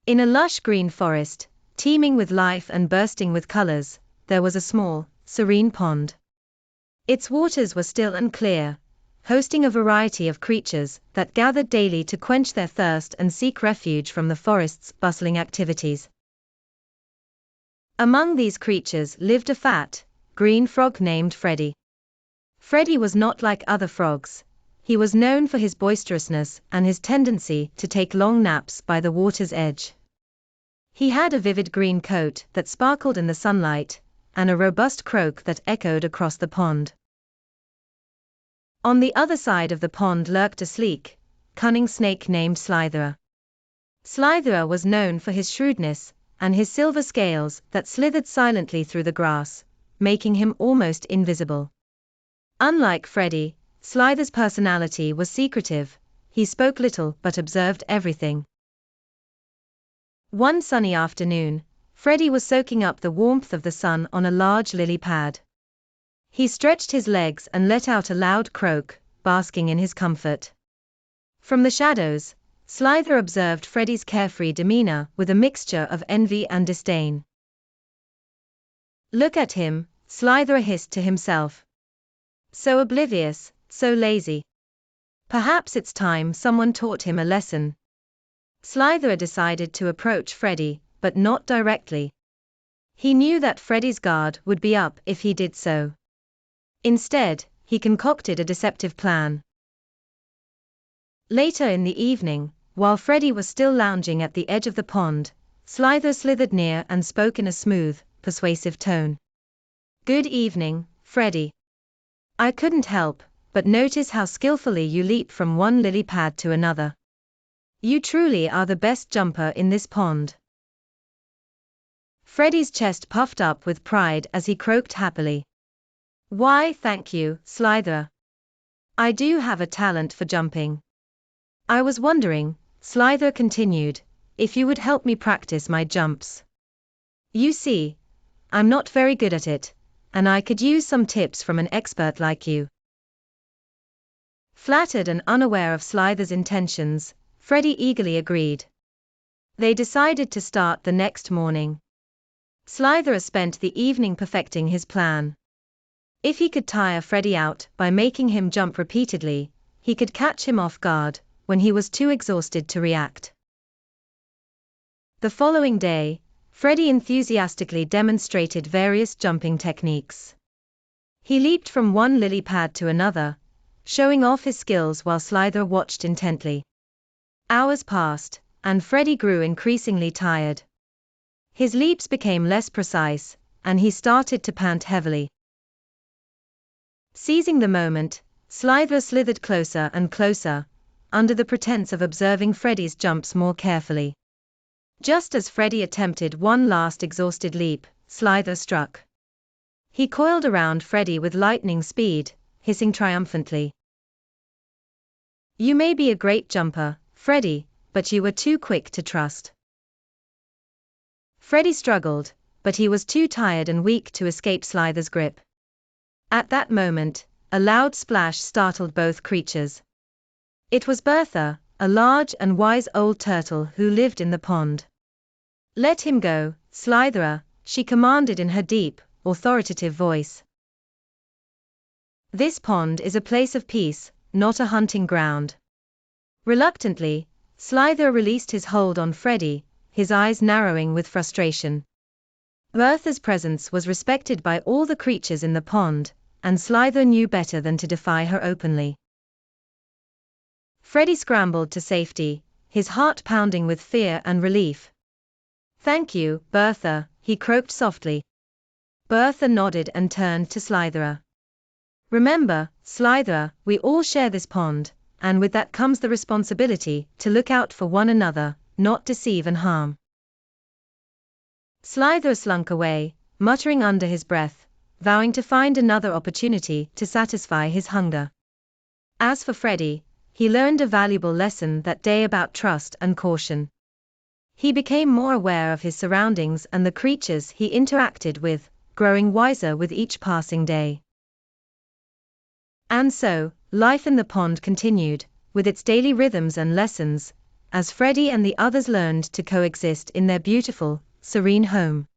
In a lush green forest, teeming with life and bursting with colors, there was a small, serene pond. Its waters were still and clear, hosting a variety of creatures that gathered daily to quench their thirst and seek refuge from the forest's bustling activities. Among these creatures lived a fat, green frog named Freddy. Freddy was not like other frogs. He was known for his boisterousness and his tendency to take long naps by the water's edge. He had a vivid green coat that sparkled in the sunlight, and a robust croak that echoed across the pond. On the other side of the pond lurked a sleek, cunning snake named Slitherer. Slitherer was known for his shrewdness and his silver scales that slithered silently through the grass, making him almost invisible. Unlike Freddy, Slither's personality was secretive. He spoke little but observed everything. One sunny afternoon, Freddy was soaking up the warmth of the sun on a large lily pad. He stretched his legs and let out a loud croak, basking in his comfort. From the shadows, Slither observed Freddy's carefree demeanor with a mixture of envy and disdain. "Look at him," Slither hissed to himself. "So oblivious, so lazy. Perhaps it's time someone taught him a lesson." Slither decided to approach Freddy, but not directly. He knew that Freddy's guard would be up if he did so. Instead, he concocted a deceptive plan. Later in the evening, while Freddy was still lounging at the edge of the pond, Slither slithered near and spoke in a smooth, persuasive tone. "Good evening, Freddy. I couldn't help but notice how skillfully you leap from one lily pad to another. You truly are the best jumper in this pond." Freddy's chest puffed up with pride as he croaked happily. "Why, thank you, Slither. I do have a talent for jumping. I was wondering," Slither continued, "if you would help me practice my jumps. You see, I'm not very good at it, and I could use some tips from an expert like you." Flattered and unaware of Slither's intentions, Freddy eagerly agreed. They decided to start the next morning. Slither spent the evening perfecting his plan. If he could tire Freddy out by making him jump repeatedly, he could catch him off guard when he was too exhausted to react. The following day, Freddy enthusiastically demonstrated various jumping techniques. He leaped from one lily pad to another, showing off his skills while Slither watched intently. Hours passed, and Freddy grew increasingly tired. His leaps became less precise, and he started to pant heavily. Seizing the moment, Slither slithered closer and closer, under the pretense of observing Freddy's jumps more carefully. Just as Freddy attempted one last exhausted leap, Slither struck. He coiled around Freddy with lightning speed, hissing triumphantly. "You may be a great jumper, Freddy, but you were too quick to trust." Freddy struggled, but he was too tired and weak to escape Slither's grip. At that moment, a loud splash startled both creatures. It was Bertha, a large and wise old turtle who lived in the pond. "Let him go, Slitherer," she commanded in her deep, authoritative voice. "This pond is a place of peace, not a hunting ground." Reluctantly, Slither released his hold on Freddy, his eyes narrowing with frustration. Bertha's presence was respected by all the creatures in the pond, and Slither knew better than to defy her openly. Freddy scrambled to safety, his heart pounding with fear and relief. "Thank you, Bertha," he croaked softly. Bertha nodded and turned to Slitherer. "Remember, Slitherer, we all share this pond, and with that comes the responsibility to look out for one another, not deceive and harm." Slitherer slunk away, muttering under his breath, vowing to find another opportunity to satisfy his hunger. As for Freddy, he learned a valuable lesson that day about trust and caution. He became more aware of his surroundings and the creatures he interacted with, growing wiser with each passing day. And so, life in the pond continued, with its daily rhythms and lessons, as Freddie and the others learned to coexist in their beautiful, serene home.